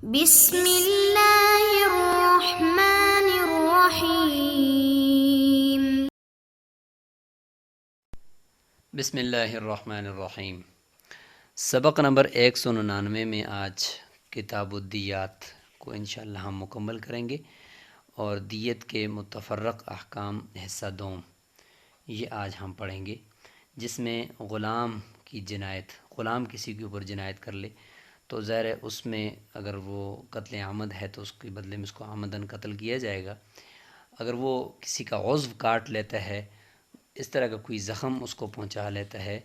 بسم اللہ الرحمن الرحیم۔ بسم اللہ الرحمن الرحیم۔ سبق نمبر 199 میں آج کتاب الدیات کو انشاءاللہ ہم مکمل کریں گے، اور دیت کے متفرق احکام حصہ دوم یہ آج ہم پڑھیں گے، جس میں غلام کی جنایت، غلام کسی کے اوپر جنایت کر لے تو ظاہر ہے اس میں اگر وہ قتل عمد ہے تو اس کے بدلے میں اس کو عمدن قتل کیا جائے گا۔ اگر وہ کسی کا عضو کاٹ لیتا ہے، اس طرح کا کوئی زخم اس کو پہنچا لیتا ہے،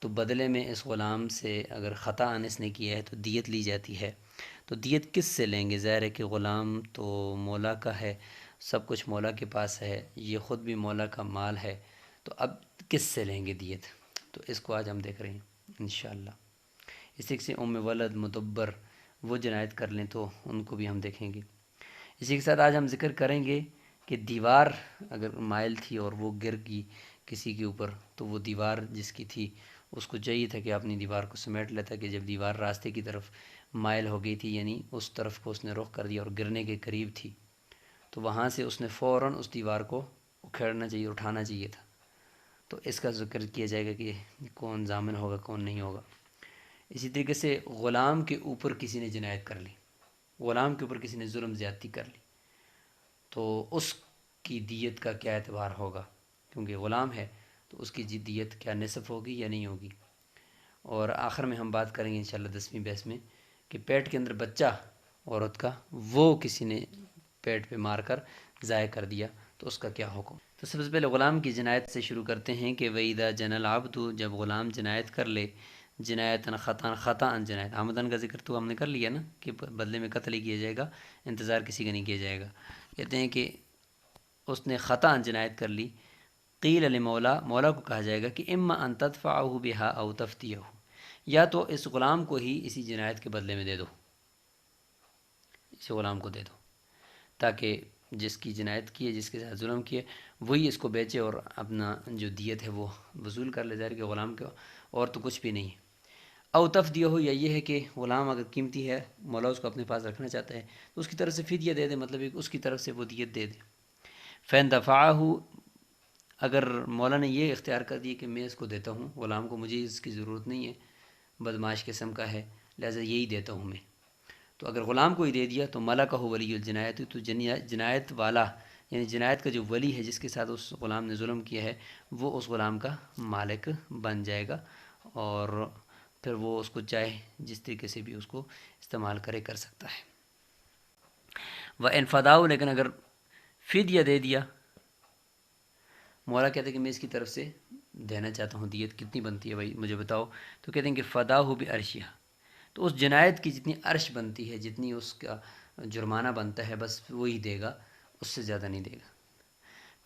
تو بدلے میں اس غلام سے اگر خطا اس نے کیا ہے تو دیت لی جاتی ہے۔ تو دیت کس سے لیں گے؟ ظاہر ہے کہ غلام تو مولا کا ہے، سب کچھ مولا کے پاس ہے، یہ خود بھی مولا کا مال ہے، تو اب کس سے لیں گے دیت؟ تو اس کو آج ہم دیکھ رہے ہیں انشاءاللہ۔ اسی سے ولد مدبر وہ جنایت کر لیں تو ان کو بھی ہم دیکھیں گے۔ اسی کے ساتھ آج ہم ذکر کریں گے کہ دیوار اگر مائل تھی اور وہ گر گئی کسی کے اوپر، تو وہ دیوار جس کی تھی اس کو چاہیے تھا کہ اپنی دیوار کو سمیٹ لیتا، کہ جب دیوار راستے کی طرف مائل ہو گئی تھی، یعنی اس طرف کو اس نے رخ کر دیا اور گرنے کے قریب تھی، تو وہاں سے اس نے فوراً اس دیوار کو اکھیڑنا چاہیے، اٹھانا چاہیے تھا۔ تو اس کا ذکر کیا جائے گا کہ کون ضامن ہوگا کون نہیں ہوگا۔ اسی طریقے سے غلام کے اوپر کسی نے جنایت کر لی، غلام کے اوپر کسی نے ظلم زیادتی کر لی، تو اس کی دیت کا کیا اعتبار ہوگا؟ کیونکہ غلام ہے تو اس کی دیت کیا نصف ہوگی یا نہیں ہوگی؟ اور آخر میں ہم بات کریں گے انشاءاللہ 10ویں بحث میں کہ پیٹ کے اندر بچہ عورت کا، وہ کسی نے پیٹ پہ مار کر ضائع کر دیا تو اس کا کیا حکم؟ تو سب سے پہلے غلام کی جنایت سے شروع کرتے ہیں کہ وَإِذَا جَنَى الْعَبْدُ، جب غلام جنایت کر لے، جنایتاً خطاً جنایت، عمدن کا ذکر تو ہم نے کر لیا نا کہ بدلے میں قتل ہی کیا جائے گا، انتظار کسی کا نہیں کیا جائے گا۔ کہتے ہیں کہ اس نے خطاً جنایت کر لی، قیل لمولا، مولا کو کہا جائے گا کہ اما ان تدفعہ بہا او تفتیہ، یا تو اس غلام کو ہی اسی جنایت کے بدلے میں دے دو، اسی غلام کو دے دو، تاکہ جس کی جنایت کی ہے، جس کے ساتھ ظلم کیے، وہی اس کو بیچے اور اپنا جو دیت ہے وہ وصول کر لے، ظاہر کہ غلام کے اور تو کچھ بھی نہیں ہے۔ او تفدیہ ہو، یا یہ ہے کہ غلام اگر قیمتی ہے، مولا اس کو اپنے پاس رکھنا چاہتا ہے تو اس کی طرف سے فدیہ دے دے، مطلب اس کی طرف سے وہ دیت دے دے۔ فین دفعہ، اگر مولا نے یہ اختیار کر دیا کہ میں اس کو دیتا ہوں غلام کو، مجھے اس کی ضرورت نہیں ہے، بدمعاش قسم کا ہے، لہذا یہی دیتا ہوں میں، تو اگر غلام کو ہی دے دیا تو ملکہ ولی الجنایت، تو جنایت والا یعنی جنایت کا جو ولی ہے جس کے ساتھ اس غلام نے ظلم کیا ہے، وہ اس غلام کا مالک بن جائے گا، اور پھر وہ اس کو چاہے جس طریقے سے بھی اس کو استعمال کر سکتا ہے۔ وَإِنْ فَدَاؤ، لیکن اگر فدیہ دے دیا، مولا کہتے ہیں کہ میں اس کی طرف سے دینا چاہتا ہوں، دیت کتنی بنتی ہے بھائی مجھے بتاؤ، تو کہتے ہیں کہ فداہ بعرشہا، تو اس جنایت کی جتنی عرش بنتی ہے، جتنی اس کا جرمانہ بنتا ہے، بس وہی دے گا، اس سے زیادہ نہیں دے گا۔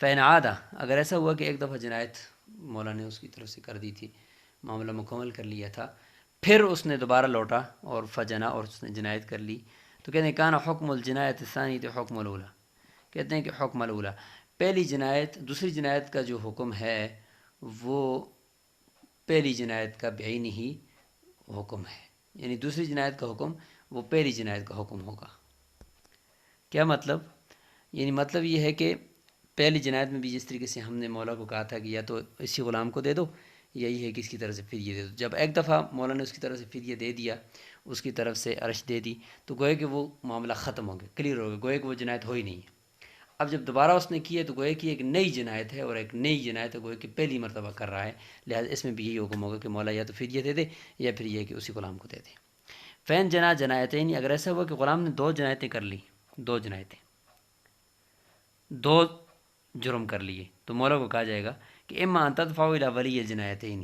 فَإِنْ عَادَ، اگر ایسا ہوا کہ ایک دفعہ جنایت مولا نے اس کی طرف سے کر دی تھی، معاملہ مکمل کر لیا تھا، پھر اس نے دوبارہ لوٹا اور فجنا، اور اس نے جنایت کر لی، تو کہتے ہیں کانا حکم الجنایت الثانی، تو حکم الاولی، کہتے ہیں کہ حکم الاولی، پہلی جنایت، دوسری جنایت کا جو حکم ہے وہ پہلی جنایت کا بعین ہی حکم ہے، یعنی دوسری جنایت کا حکم وہ پہلی جنایت کا حکم ہوگا۔ کیا مطلب؟ یعنی مطلب یہ ہے کہ پہلی جنایت میں بھی جس طریقے سے ہم نے مولا کو کہا تھا کہ یا تو اسی غلام کو دے دو، یا یہ ہے کہ اس کی طرف سے فدیہ دے دو، جب ایک دفعہ مولا نے اس کی طرف سے فدیہ دے دیا، اس کی طرف سے عرش دے دی، تو گویا کہ وہ معاملہ ختم ہو گیا، کلیئر ہو گیا، گویا کہ وہ جنایت ہو ہی نہیں ہے۔ اب جب دوبارہ اس نے کی ہے تو گویا کہ ایک نئی جنایت ہے، اور ایک نئی جنایت ہے گویا کہ پہلی مرتبہ کر رہا ہے، لہٰذا اس میں بھی یہی حکم ہوگا کہ مولا یا تو فدیہ دے دے، یا پھر یہ ہے کہ اسی غلام کو دے دے۔ فین جنا جنایتین، اگر ایسا ہوا کہ غلام نے دو جنایتیں کر لی، دو جنایتیں، دو جرم کر لیے، تو مولا کو کہا جائے گا کہ اما ان تدفعوا الی ولی الجنایتین،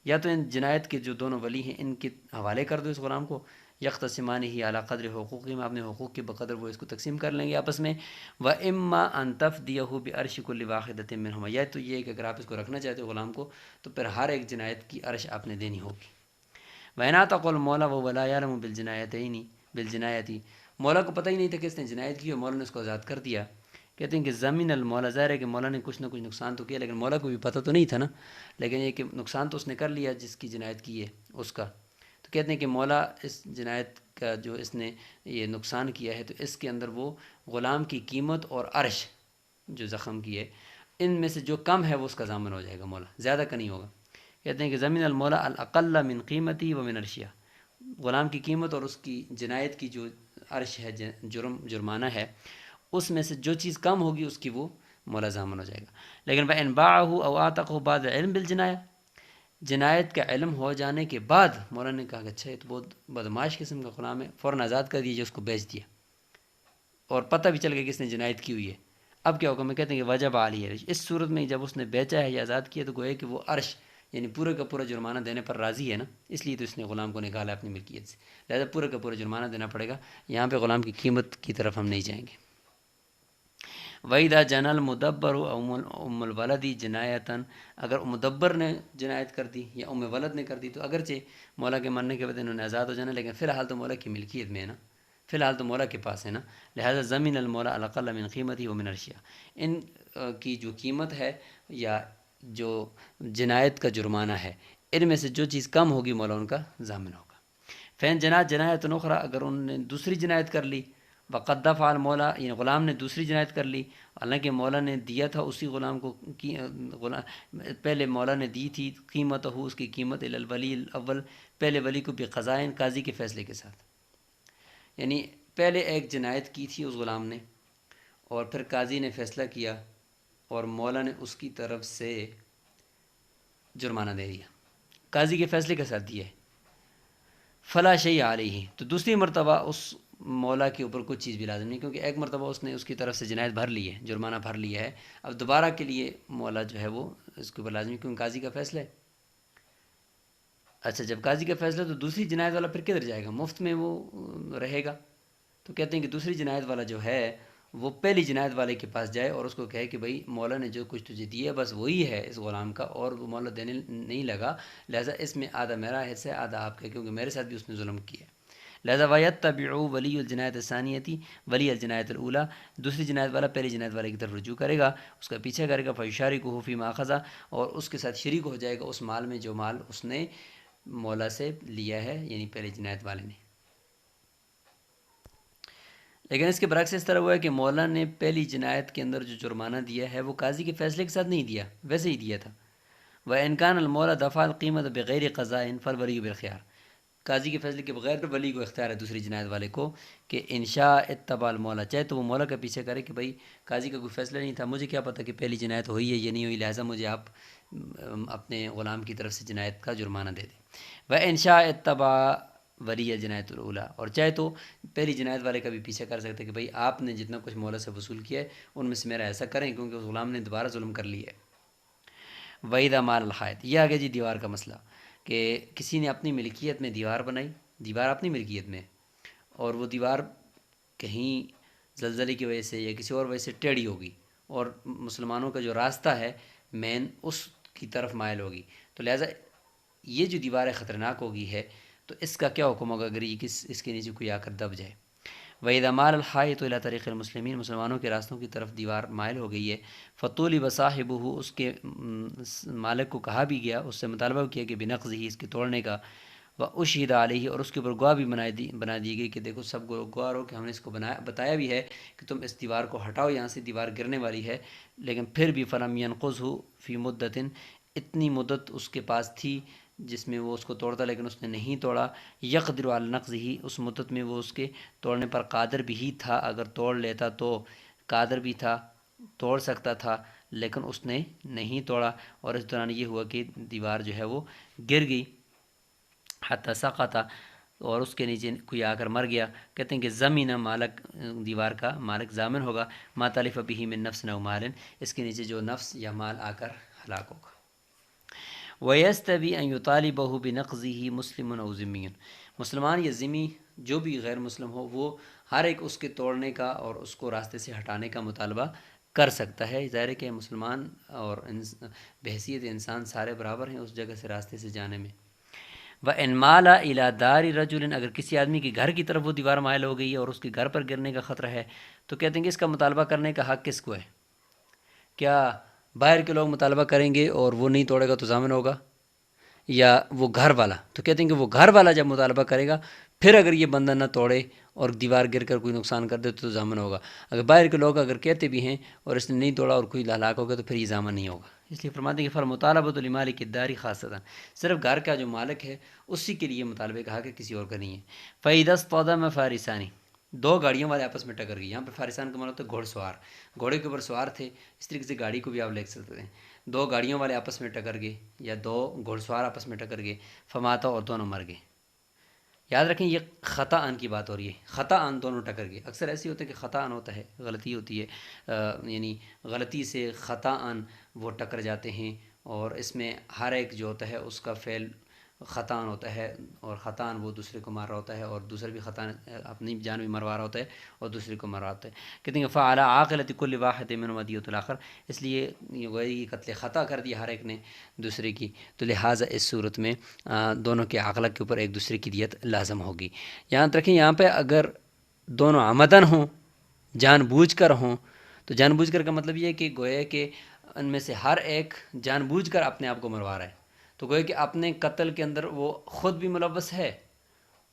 یا تو ان جنایت کے جو دونوں ولی ہیں ان کے حوالے کر دو اس غلام کو، یختصمان ہی اعلیٰ قدر حقوقی، میں اپنے حقوق کے بقدر وہ اس کو تقسیم کر لیں گے آپس میں۔ و اما ان تفدیہ بعرش کل واحدۃ منہما، یا تو یہ کہ اگر آپ اس کو رکھنا چاہتے ہو غلام کو تو پھر ہر ایک جنایت کی عرش آپ نے دینی ہوگی۔ وَإِنْ أَعْتَقَ الْمَوْلَى وَهُوَ لَا يَعْلَمُ بِالْجِنَایَةِ، مولا کو پتہ ہی نہیں تھا کہ اس نے جنایت کی، اور مولا نے اس کو آزاد کر دیا۔ کہتے ہیں کہ زمین المولا، ظاہر ہے کہ مولا نے کچھ نہ کچھ نقصان تو کیا، لیکن مولا کو بھی پتہ تو نہیں تھا نا، لیکن یہ کہ نقصان تو اس نے کر لیا جس کی جنایت کی ہے اس کا، تو کہتے ہیں کہ مولا اس جنایت کا جو اس نے یہ نقصان کیا ہے تو اس کے اندر وہ غلام کی قیمت اور عرش جو زخم کی ہے ان میں سے جو کم ہے وہ اس کا ضامن ہو جائے گا، مولا زیادہ کا نہیں ہوگا۔ کہتے ہیں کہ زمین المولا الاقل من قیمتی و من عرشیہ، غلام کی قیمت اور اس کی جنایت کی جو عرش ہے، جرمانہ ہے، اس میں سے جو چیز کم ہوگی اس کی وہ مولا ضامن ہو جائے گا۔ لیکن بَإِنْ بَاعَهُ أَوْ أَعْتَقَهُ بَعْدَ الْعِلْمِ بِالْجِنَایَةِ، جنایت کا علم ہو جانے کے بعد مولا نے کہا کہ اچھا یہ تو بہت بدمعاش قسم کا غلام ہے، فوراً آزاد کر دیجیے، اس کو بیچ دیا اور پتہ بھی چل گیا کہ اس نے جنایت کی ہوئی ہے۔ اب کیا حکم ہے؟ کہتے ہیں کہ وجب علیہ العرش، اس صورت میں جب اس نے بیچا ہے یا آزاد کیا تو گویا کہ وہ عرش یعنی پورے کا پورا جرمانہ دینے پر راضی ہے نا، اس لیے تو اس نے غلام کو نکالا اپنی ملکیت سے، لہذا پورے کا پورا جرمانہ دینا پڑے گا۔ یہاں پہ غلام کی قیمت کی طرف ہم نہیں جائیں گے۔ وَإِذَا جَنَى الْمُدَبَّرُ أُمُّ الْوَلَدِ جِنَایَةً، اگر مدبر نے جنایت کر دی یا ام ولد نے کر دی تو اگرچہ مولا کے مرنے کے بعد انہوں نے آزاد ہو جانا، لیکن فی الحال تو مولا کی ملکیت میں ہے نا، فی الحال تو مولا کے پاس ہے نا، لہذا زمین المولا الاقل من قیمتی و من عرشیہ، ان کی جو قیمت ہے یا جو جنایت کا جرمانہ ہے ان میں سے جو چیز کم ہوگی مولا ان کا ضامن ہوگا۔ فین جنات جنایت نخرا، اگر انہوں نے دوسری جنایت کر لی، وقد دفع المولا، یعنی غلام نے دوسری جنایت کر لی، حالانکہ مولا نے دیا تھا اسی غلام کو، پہلے مولا نے دی تھی قیمت ہو، اس کی قیمت الولی الاول، پہلے ولی کو بقضائن، قاضی کے فیصلے کے ساتھ، یعنی پہلے ایک جنایت کی تھی اس غلام نے اور پھر قاضی نے فیصلہ کیا اور مولا نے اس کی طرف سے جرمانہ دے دیا، قاضی کے فیصلے کے ساتھ دیا ہے، فلا شیء علیہ، تو دوسری مرتبہ اس مولا کے اوپر کچھ چیز بھی لازم نہیں، کیونکہ ایک مرتبہ اس نے اس کی طرف سے جنایت بھر لی ہے، جرمانہ بھر لیا ہے، اب دوبارہ کے لیے مولا جو ہے وہ اس کے اوپر لازمی، کیونکہ قاضی کا فیصلہ ہے۔ اچھا، جب قاضی کا فیصلہ تو دوسری جنایت والا پھر کدھر جائے گا؟ مفت میں وہ رہے گا، تو کہتے ہیں کہ دوسری جنایت والا جو ہے وہ پہلی جنایت والے کے پاس جائے اور اس کو کہے کہ بھائی مولا نے جو کچھ تجھے دیا بس وہی ہے اس غلام کا، اور وہ مولا دینے نہیں لگا، لہذا اس میں آدھا میرا حصہ ہے آدھا آپ کا، کیونکہ میرے ساتھ بھی اس نے ظلم کیا، لہذا وَيَتَّبِعُ وَلِيُّ الْجِنَایَةِ الثَّانِیَةِ وَلِيَّ الْجِنَایَةِ الْأُولَىٰ، دوسری جنایت والا پہلی جنایت والے کی طرف رجوع کرے گا، اس کا پیچھے کرے گا، فَيُشَارِكُهُ فِي مَا أَخَذَ، اور اس کے ساتھ شریک ہو جائے گا اس مال میں جو مال اس نے مولا سے لیا ہے، یعنی پہلی جنایت والے نے۔ لیکن اس کے برعکس اس طرح ہوا ہے کہ مولا نے پہلی جنایت کے اندر جو جرمانہ دیا ہے وہ قاضی کے فیصلے کے ساتھ نہیں دیا، ویسے ہی دیا تھا۔ وَإِنْ كَانَ الْمَوْلَى دَفَعَ الْقِيمَةَ بِغَيْرِ قَضَاءٍ فَالْوَلِيُّ بِالْخِيَارِ، قاضی کے فیصلے کے بغیر ولی کو اختیار ہے دوسری جنایت والے کو کہ انشاء اتبع المولا، چاہے تو وہ مولا کا پیچھے کرے کہ بھائی قاضی کا کوئی فیصلہ نہیں تھا، مجھے کیا پتہ کہ پہلی جنایت ہوئی ہے یا نہیں ہوئی، لہٰذا مجھے آپ اپنے غلام کی طرف سے جنایت کا جرمانہ دے دیں۔ وَإِنْشَاءَ اتَّبَعَ ولی الجنایت الاولیٰ، اور چاہے تو پہلی جنایت والے کا بھی پیچھے کر سکتے کہ بھئی آپ نے جتنا کچھ مولا سے وصول کیا ہے ان میں سے میرا ایسا کریں، کیونکہ اس غلام نے دوبارہ ظلم کر لیا ہے۔ وَإِذَا مَالَ الْحَائِطِ، یہ آگے جی دیوار کا مسئلہ کہ کسی نے اپنی ملکیت میں دیوار بنائی، دیوار اپنی ملکیت میں، اور وہ دیوار کہیں زلزلے کی وجہ سے یا کسی اور وجہ سے ٹیڑھی ہوگی اور مسلمانوں کا جو راستہ ہے مین اس کی طرف مائل ہوگی، تو لہٰذا یہ جو دیوار خطرناک ہوگی ہے تو اس کا کیا حکم ہوگا اگر یہ اس کے نیچے کوئی آ کر دب جائے۔ وَإِذَا مَالَ الْحَائِطُ إِلَىٰ طَرِيقِ الْمُسْلِمِينَ، مسلمانوں کے راستوں کی طرف دیوار مائل ہو گئی ہے، فَطُولِبَ صَاحِبُهُ، اس کے مالک کو کہا بھی گیا، اس سے مطالبہ کیا کہ بِنَقْضِهِ، اس کے توڑنے کا، وَأُشْهِدَ عَلَيْهِ، اور اس کے اوپر گواہ بھی بنا دی گئی کہ دیکھو سب گواہ ہو کہ ہم نے اس کو بتایا بھی ہے کہ تم اس دیوار کو ہٹاؤ، یہاں سے دیوار گرنے والی ہے، لیکن پھر بھی فَلَمْ يَنْقُضْهُ فِي مُدَّةٍ، اتنی مدت اس کے پاس تھی جس میں وہ اس کو توڑتا، لیکن اس نے نہیں توڑا۔ یقدر علی نقضہ، اس مدت میں وہ اس کے توڑنے پر قادر بھی ہی تھا، اگر توڑ لیتا تو قادر بھی تھا، توڑ سکتا تھا، لیکن اس نے نہیں توڑا، اور اس دوران یہ ہوا کہ دیوار جو ہے وہ گر گئی، حتی سقط، اور اس کے نیچے کوئی آ کر مر گیا۔ کہتے ہیں کہ زمین مالک، دیوار کا مالک ضامن ہوگا، ما تلف به من نفس او مال، اس کے نیچے جو نفس یا مال آ کر ہلاک ہوگا۔ وَيَسْتَوِي أَن يُطَالِبَهُ بِنَقْضِهِ مُسْلِمٌ أَوْ ذِمِّيٌّ، مسلمان یا ذمی جو بھی غیر مسلم ہو وہ ہر ایک اس کے توڑنے کا اور اس کو راستے سے ہٹانے کا مطالبہ کر سکتا ہے۔ ظاہر ہے کہ مسلمان اور بحیثیت انسان سارے برابر ہیں اس جگہ سے راستے سے جانے میں۔ وَإِنْ مَالَ إِلَىٰ دَارِ رَجُلٍ، اگر کسی آدمی کے گھر کی طرف وہ دیوار مائل ہو گئی ہے اور اس کے گھر پر گرنے کا خطرہ ہے تو کہتے ہیں کہ اس کا مطالبہ کرنے کا حق کس کو ہے؟ کیا باہر کے لوگ مطالبہ کریں گے اور وہ نہیں توڑے گا تو ضامن ہوگا، یا وہ گھر والا؟ تو کہتے ہیں کہ وہ گھر والا جب مطالبہ کرے گا پھر اگر یہ بندہ نہ توڑے اور دیوار گر کر کوئی نقصان کر دے تو ضامن ہوگا. اگر باہر کے لوگ اگر کہتے بھی ہیں اور اس نے نہیں توڑا اور کوئی ہلاک ہو گیا تو پھر یہ ضامن نہیں ہوگا. اس لیے فرماتے ہیں کہ فالمطالبۃ لمالک الدار خاصۃ، صرف گھر کا جو مالک ہے اسی کے لیے مطالبے کہا کہ کسی اور کا نہیں ہے. فَإِذَا اصْطَدَمَ فَارِسَانِ، دو گاڑیوں والے آپس میں ٹکر گئی. یہاں پہ فارسان کا مطلب ہوتا ہے گھوڑ سوار، گھوڑے کے اوپر سوار تھے. اس طریقے سے گاڑی کو بھی آپ لکھ سکتے ہیں. دو گاڑیوں والے آپس میں ٹکر گئے یا دو گھوڑ سوار آپس میں ٹکر گئے. فماتا، اور دونوں مر گئے. یاد رکھیں یہ خطا ان کی بات ہو رہی ہے. خطا ان دونوں ٹکر گئے. اکثر ایسی ہوتا ہے کہ خطا ان ہوتا ہے، غلطی ہوتی ہے، یعنی غلطی سے خطا ان وہ ٹکر جاتے ہیں. اور اس میں ہر ایک جو ہوتا ہے اس کا فعل خطا ان ہوتا ہے، اور خطا ان وہ دوسرے کو مار رہا ہوتا ہے، اور دوسرا بھی خطا اپنی جان بھی مروا رہا ہوتا ہے اور دوسرے کو مر رہا ہوتا ہے. کہتے ہیں فعلی عاقلۃ کل واحد منہم دیۃ الاخر، اس لیے یہ قتل خطا کر دیا ہر ایک نے دوسرے کی، تو لہٰذا اس صورت میں دونوں کے عاقلہ کے اوپر ایک دوسرے کی دیت لازم ہوگی. یاد رکھیں یہاں پہ اگر دونوں عمدن ہوں، جان بوجھ کر ہوں، تو جان بوجھ کر کا مطلب یہ ہے کہ گویا کہ ان میں سے ہر ایک جان بوجھ کر اپنے آپ کو مروا رہا ہے. تو گویا کہ اپنے قتل کے اندر وہ خود بھی ملوث ہے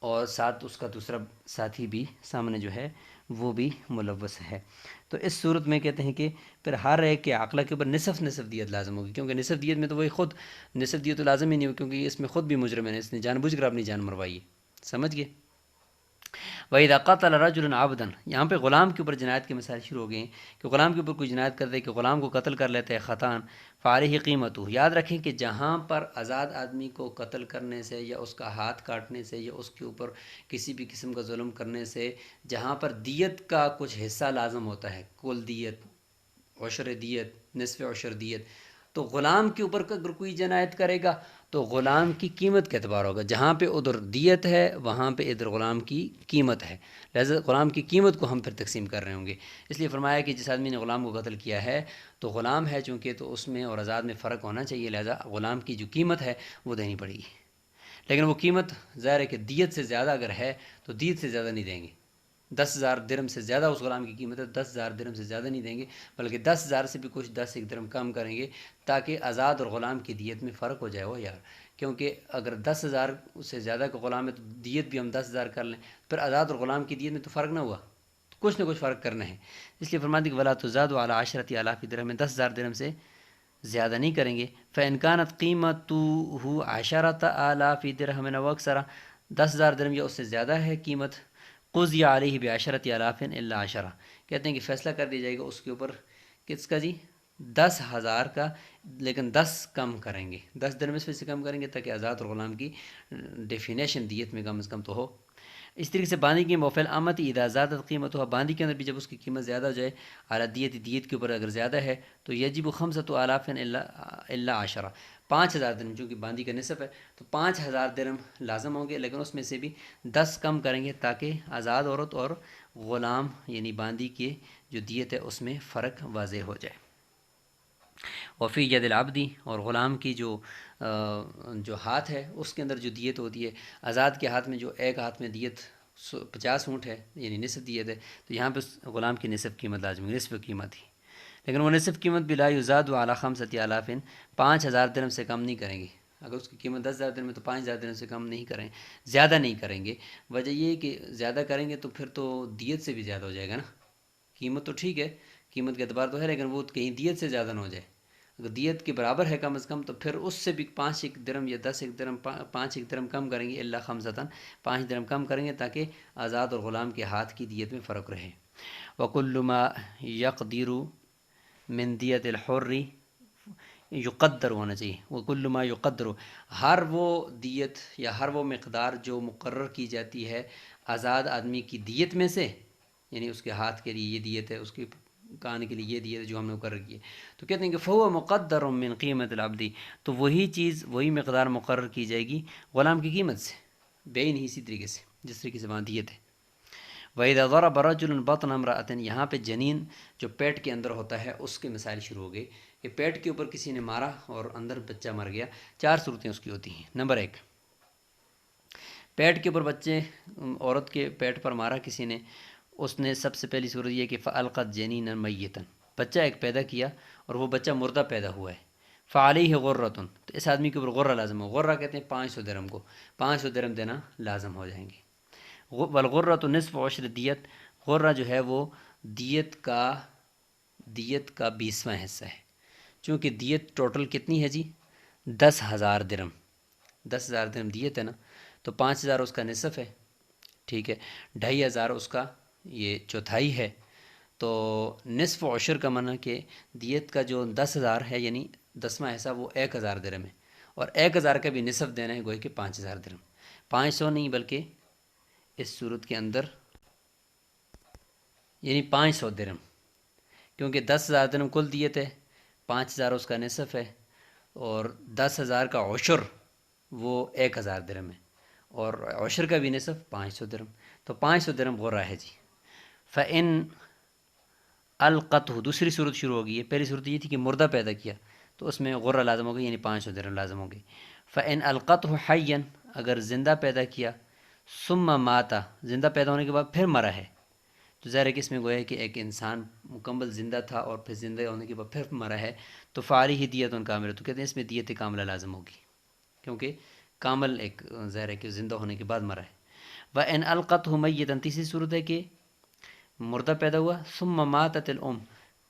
اور ساتھ اس کا دوسرا ساتھی بھی سامنے جو ہے وہ بھی ملوث ہے. تو اس صورت میں کہتے ہیں کہ پھر ہر ایک کے عاقلہ کے اوپر نصف دیت لازم ہوگی، کیونکہ نصف دیت میں تو وہی خود نصف دیت تو لازم ہی نہیں ہوگی، کیونکہ اس میں خود بھی مجرم ہے، اس نے جان بوجھ کر اپنی جان مروائی ہے. سمجھ گئے؟ وَإِذَا قَتَلَ رَجُلٌ عَبْدًا، یہاں پہ غلام کے اوپر جنایت کے مسائل شروع ہو گئے ہیں کہ غلام کے اوپر کوئی جنایت کر دے کہ غلام کو قتل کر لیتا ہے خطان، فعلیہ قیمتہ. یاد رکھیں کہ جہاں پر آزاد آدمی کو قتل کرنے سے یا اس کا ہاتھ کاٹنے سے یا اس کے اوپر کسی بھی قسم کا ظلم کرنے سے جہاں پر دیت کا کچھ حصہ لازم ہوتا ہے، کل دیت، عشر دیت، نصف عشر دیت، تو غلام کے اوپر اگر کوئی جنایت کرے گا تو غلام کی قیمت کے اعتبار ہوگا. جہاں پہ ادھر دیت ہے وہاں پہ ادھر غلام کی قیمت ہے، لہذا غلام کی قیمت کو ہم پھر تقسیم کر رہے ہوں گے. اس لیے فرمایا کہ جس آدمی نے غلام کو قتل کیا ہے تو غلام ہے چونکہ، تو اس میں اور آزاد میں فرق ہونا چاہیے، لہذا غلام کی جو قیمت ہے وہ دینی پڑے گی. لیکن وہ قیمت ظاہر ہے کہ دیت سے زیادہ اگر ہے تو دیت سے زیادہ نہیں دیں گے. 10,000 درہم سے زیادہ اس غلام کی قیمت ہے، 10,000 درہم سے زیادہ نہیں دیں گے، بلکہ 10,000 سے بھی کچھ 10 درہم کم کریں گے تاکہ آزاد اور غلام کی دیت میں فرق ہو جائے. وہ یار کیونکہ اگر 10,000 سے زیادہ کا غلام ہے تو دیت بھی ہم 10,000 کر لیں، پھر آزاد اور غلام کی دیت میں تو فرق نہ ہوا، تو کچھ نہ کچھ فرق کرنا ہے. اس لیے فرماتے ہیں کہ ولا تزادوا علی 10,000 درہم، 10,000 درہم سے زیادہ نہیں کریں گے. فإن كانت قیمته 10,000 درہم او اکثر، 10,000 درہم یا اس سے زیادہ ہے قیمت، قضی علیہ ب10,000 الا 10، کہتے ہیں کہ فیصلہ کر دیا جائے گا اس کے اوپر کس کا جی 10,000 کا، لیکن 10 کم کریں گے، 10 درہم اس میں سے کم کریں گے تاکہ آزاد اور غلام کی ڈیفینیشن دیت میں کم از کم تو ہو. اس طریقے سے باندی کی موفل آمد اذا زادت قیمت ہوا، باندی کے اندر بھی جب اس کی قیمت زیادہ ہو جائے اعلیٰ دیت کے اوپر اگر زیادہ ہے تو یجب 5,000 الا 10، 5,000 درہم، چونکہ باندی کا نصف ہے تو 5,000 درہم لازم ہوں گے، لیکن اس میں سے بھی 10 کم کریں گے تاکہ آزاد عورت اور غلام یعنی باندی کی جو دیت ہے اس میں فرق واضح ہو جائے. وفی ید العبدی، اور غلام کی جو ہاتھ ہے اس کے اندر جو دیت ہوتی ہے، آزاد کے ہاتھ میں جو ایک ہاتھ میں دیت 50 اونٹ ہے یعنی نصف دیت ہے، تو یہاں پہ غلام کی نصف قیمت لازم ہے، نصف قیمت ہی، لیکن وہ نصف قیمت بلا یزاد علی 5,000، 5,000 درہم سے کم نہیں کریں گے. اگر اس کی قیمت 10,000 درہم ہے تو 5,000 درہم سے کم نہیں کریں، زیادہ نہیں کریں گے. وجہ یہ ہے کہ زیادہ کریں گے تو پھر تو دیت سے بھی زیادہ ہو جائے گا نا. قیمت تو ٹھیک ہے، قیمت کے اعتبار تو ہے، لیکن وہ کہیں دیت سے زیادہ نہ ہو جائے. اگر دیت کے برابر ہے کم از کم تو پھر اس سے بھی 5 درہم یا 10 درہم 5 درہم کم کریں گے، اللہ 5 درہم کم کریں گے تاکہ آزاد اور غلام کے ہاتھ کی دیت میں فرق رہے. وَكُلُّ مَا يَقْدِرُ مِن دیت الحر یقدر ہونا چاہیے. وَكُلُّ مَا يُقَدَّرُ، ہر وہ دیت یا ہر وہ مقدار جو مقرر کی جاتی ہے آزاد آدمی کی دیت میں سے، یعنی اس کے ہاتھ کے لیے یہ دیت ہے، اس کے کان کے لیے یہ دیت ہے جو ہم نے مقرر کی ہے، تو کہتے ہیں کہ فَهُوَ مُقَدَّرٌ مِّن قِیمَةِ الْعَبْدِ، تو وہی چیز وہی مقدار مقرر کی جائے گی غلام کی قیمت سے، بین ہی اسی طریقے سے جس طریقے سے وہاں دیت ہے. وَإِذَا ضَرَبَ رَجُلٌ بَطْنَ امْرَأَةٍ، یہاں پہ جنین جو پیٹ کے اندر ہوتا ہے اس کے مسائل شروع ہو گئے کہ پیٹ کے اوپر کسی نے مارا اور اندر بچہ مر گیا. 4 صورتیں اس کی ہوتی ہیں. نمبر 1، پیٹ کے اوپر بچے، عورت کے پیٹ پر مارا کسی نے، اس نے سب سے پہلی صورت یہ کہ فَأَلْقَتْ جَنِينًا مَيِّتًا، بچہ ایک پیدا کیا اور وہ بچہ مردہ پیدا ہوا ہے. فَعَلَيْهِ غُرَّةٌ، تو اس آدمی کے اوپر غرہ لازم ہو. غرہ کہتے ہیں 500 درہم کو، 500 درہم دینا لازم ہو جائیں گے. والغرۃ نصف عشر دیت، غرہ جو ہے وہ دیت کا 20واں حصہ ہے، چونکہ دیت ٹوٹل کتنی ہے جی 10,000 درم، 10,000 درم دیت ہے نا، تو 5,000 اس کا نصف ہے، ٹھیک ہے، 2,500 اس کا یہ چوتھائی ہے، تو نصف عشر کا معنی کہ دیت کا جو 10,000 ہے یعنی 10واں حصہ وہ 1,000 درم ہے، اور 1,000 کا بھی نصف دینا ہے گویا کہ 5,000 درم، 500 نہیں بلکہ اس صورت کے اندر یعنی 500 درم، کیونکہ 10,000 درم کل دیت ہے، 5,000 اس کا نصف ہے، اور 10,000 کا عشر وہ 1,000 درم ہے، اور عشر کا بھی نصف 500 درم، تو 500 درم غرہ ہے جی۔ فَإِن القتہ، دوسری صورت شروع ہو گئی ہے، پہلی صورت یہ تھی کہ مردہ پیدا کیا تو اس میں غرہ لازم ہو گئی یعنی 500 درم لازم ہو گئی۔ فَإِن القتہ حیا، اگر زندہ پیدا کیا، ثم ماتا، زندہ پیدا ہونے کے بعد پھر مرا ہے، تو ظاہر ہے کہ اس میں گویا ہے کہ ایک انسان مکمل زندہ تھا اور پھر زندہ ہونے کے بعد پھر مرا ہے، تو فعلیہ دیت کاملہ، تو کہتے ہیں اس میں دیت کاملہ لازم ہوگی، کیونکہ کامل ایک ظاہر ہے کہ زندہ ہونے کے بعد مرا ہے۔ وَإِنْ أَلْقَتْهُ مَيِّتًا، تیسری صورت ہے کہ مردہ پیدا ہوا، ثم ماتت الام،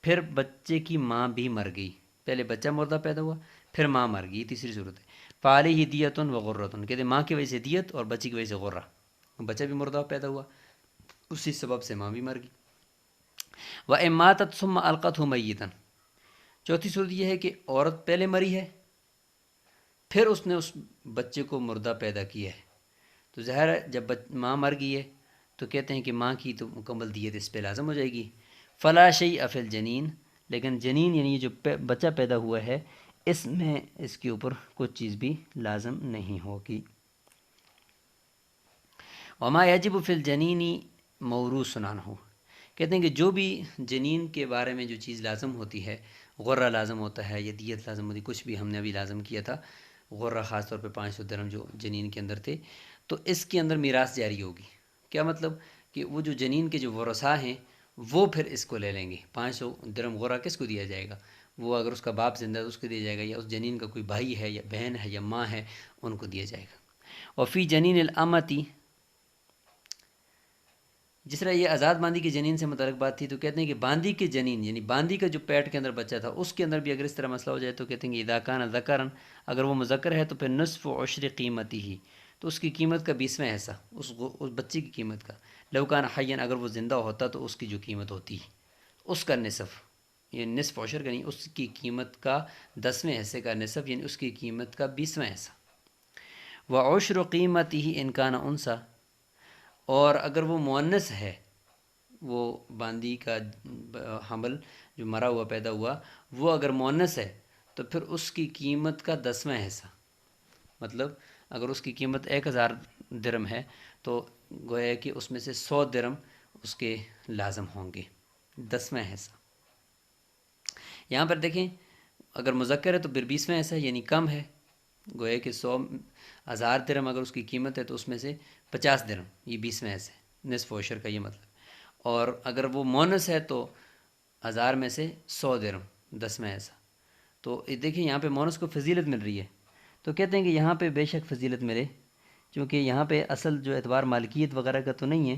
پھر بچے کی ماں بھی مر گئی، پہلے بچہ مردہ پیدا ہوا پھر ماں مر گئی، تیسری صورت ہے۔ فعلیہ دیت وغرۃ، کہتے ہیں ماں کی وجہ سے دیت اور بچے کی وجہ سے غرہ، بچہ بھی مردہ پیدا ہوا اسی سبب سے ماں بھی مر گئی۔ وَإِن مَاتَتْ ثُمَّ أَلْقَتْهُ مَيِّتًا، چوتھی صورت یہ ہے کہ عورت پہلے مری ہے پھر اس نے اس بچے کو مردہ پیدا کیا ہے، تو ظاہر ہے جب ماں مر گئی ہے تو کہتے ہیں کہ ماں کی تو مکمل دیت اس پہ لازم ہو جائے گی۔ فلا شیء فی الجنین، لیکن جنین یعنی یہ جو بچہ پیدا ہوا ہے اس میں اس کے اوپر کچھ چیز بھی لازم نہیں ہوگی۔ وما یجب فی الجنین موروث عنہ، کہتے ہیں کہ جو بھی جنین کے بارے میں جو چیز لازم ہوتی ہے، غرہ لازم ہوتا ہے یا دیت لازم ہوتی ہے، کچھ بھی ہم نے ابھی لازم کیا تھا، غرہ خاص طور پہ 500 درم جو جنین کے اندر تھے، تو اس کے اندر میراث جاری ہوگی۔ کیا مطلب کہ وہ جو جنین کے جو ورثاء ہیں وہ پھر اس کو لے لیں گے، 500 درم غرہ کس کو دیا جائے گا؟ وہ اگر اس کا باپ زندہ ہے تو اس کو دیا جائے گا، یا اس جنین کا کوئی بھائی ہے یا بہن ہے یا ماں ہے ان کو دیا جائے گا۔ وفی جنین الامتی، جس طرح یہ آزاد باندی کی جنین سے متعلق بات تھی، تو کہتے ہیں کہ باندی کے جنین یعنی باندی کا جو پیٹ کے اندر بچہ تھا اس کے اندر بھی اگر اس طرح مسئلہ ہو جائے تو کہتے ہیں کہ اذا کان ذکرا، اگر وہ مذکر ہے تو پھر نصف عشر قیمتی ہی، تو اس کی قیمت کا 20واں حصہ اس بچے کی قیمت کا، لو کان حیا، اگر وہ زندہ ہوتا تو اس کی جو قیمت ہوتی اس کا نصف، یہ نصف عشر کا نہیں، اس کی قیمت کا 10ویں حصے کا نصف یعنی اس کی قیمت کا 20واں حصہ۔ وعشر قیمتی ان کان انثی، اور اگر وہ مؤنث ہے، وہ باندی کا حمل جو مرا ہوا پیدا ہوا وہ اگر مؤنث ہے تو پھر اس کی قیمت کا 10واں حصہ، مطلب اگر اس کی قیمت 1,000 درم ہے تو گویا کہ اس میں سے 100 درم اس کے لازم ہوں گے، 10واں حصہ۔ یہاں پر دیکھیں اگر مذکر ہے تو پھر 20واں حصہ یعنی کم ہے، گویا کہ 100,000 درم اگر اس کی قیمت ہے تو اس میں سے 50 درم یہ 20واں حصہ ہے، نصف عشر کا یہ مطلب۔ اور اگر وہ مونس ہے تو 1000 میں سے 100 درم 10واں حصہ، تو دیکھیں یہاں پہ مونس کو فضیلت مل رہی ہے، تو کہتے ہیں کہ یہاں پہ بے شک فضیلت ملے، چونکہ یہاں پہ اصل جو اعتبار مالکیت وغیرہ کا تو نہیں ہے،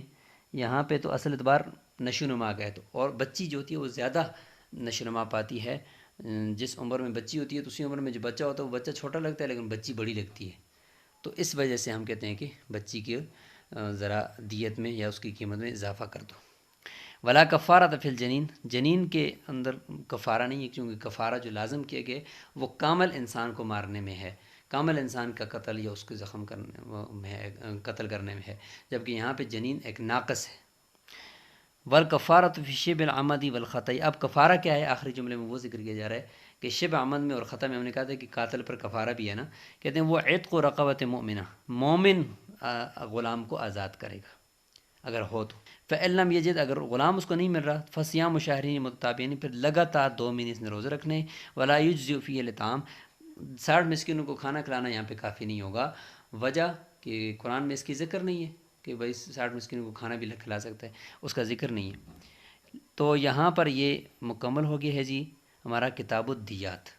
یہاں پہ تو اصل اعتبار نشو و نما کا ہے، تو اور بچی جو ہوتی ہے وہ زیادہ نشو و نما پاتی ہے، جس عمر میں بچی ہوتی ہے تو اسی عمر میں جو بچہ ہوتا ہے وہ بچہ چھوٹا لگتا ہے لیکن بچی بڑی لگتی ہے، تو اس وجہ سے ہم کہتے ہیں کہ بچی کی ذرا دیت میں یا اس کی قیمت میں اضافہ کر دو۔ ولا کفارہ فی الجنین، جنین کے اندر کفارہ نہیں ہے، کیونکہ کفارہ جو لازم کیا گیا وہ کامل انسان کو مارنے میں ہے، کامل انسان کا قتل یا اس کو زخم کرنے میں ہے، قتل کرنے میں ہے، جبکہ یہاں پہ جنین ایک ناقص ہے۔ والکفارۃ فی شبہ العمد والخطأ، اب کفارہ کیا ہے؟ آخری جملے میں وہ ذکر کیا جا رہا ہے کہ شبہ عمد میں اور خطا میں ہم نے کہا تھا کہ قاتل پر کفارہ بھی ہے نا، کہتے ہیں وہ عتق رقبۃ مؤمنہ، مومن غلام کو آزاد کرے گا اگر ہو تو۔ فإن لم یجد، اگر غلام اس کو نہیں مل رہا، فصیام شہرین متتابعین، پھر لگاتار 2 مہینے اس نے روزے رکھنے، ولا یجزئ فیہ الاطعام، 60 مسکینوں کو کھانا کھلانا یہاں پہ کافی نہیں ہوگا، وجہ کہ قرآن میں اس کی ذکر نہیں ہے کہ بھائی 60 مسکینوں کو کھانا بھی کھلا سکتا ہے، اس کا ذکر نہیں ہے۔ تو یہاں پر یہ مکمل ہو گیا ہے جی ہمارا کتاب الدیات،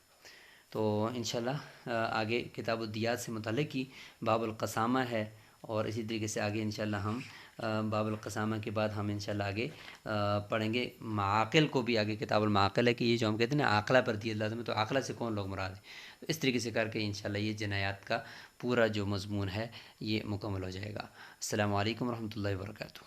تو انشاءاللہ آگے کتاب الدیات سے متعلق کی باب القسامہ ہے، اور اسی طریقے سے آگے انشاءاللہ ہم باب القسامہ کے بعد ہم انشاءاللہ آگے پڑھیں گے معاقل کو بھی. آگے کتاب المعاقل ہے کہ یہ جو ہم کہتے ہیں نا عاقلہ پر دیت لازم ہے، تو عاقلہ سے کون لوگ مراد ہیں. تو اس طریقے سے کر کے انشاءاللہ یہ جنایات کا پورا جو مضمون ہے یہ مکمل ہو جائے گا. السلام علیکم ورحمۃ اللہ وبرکاتہ.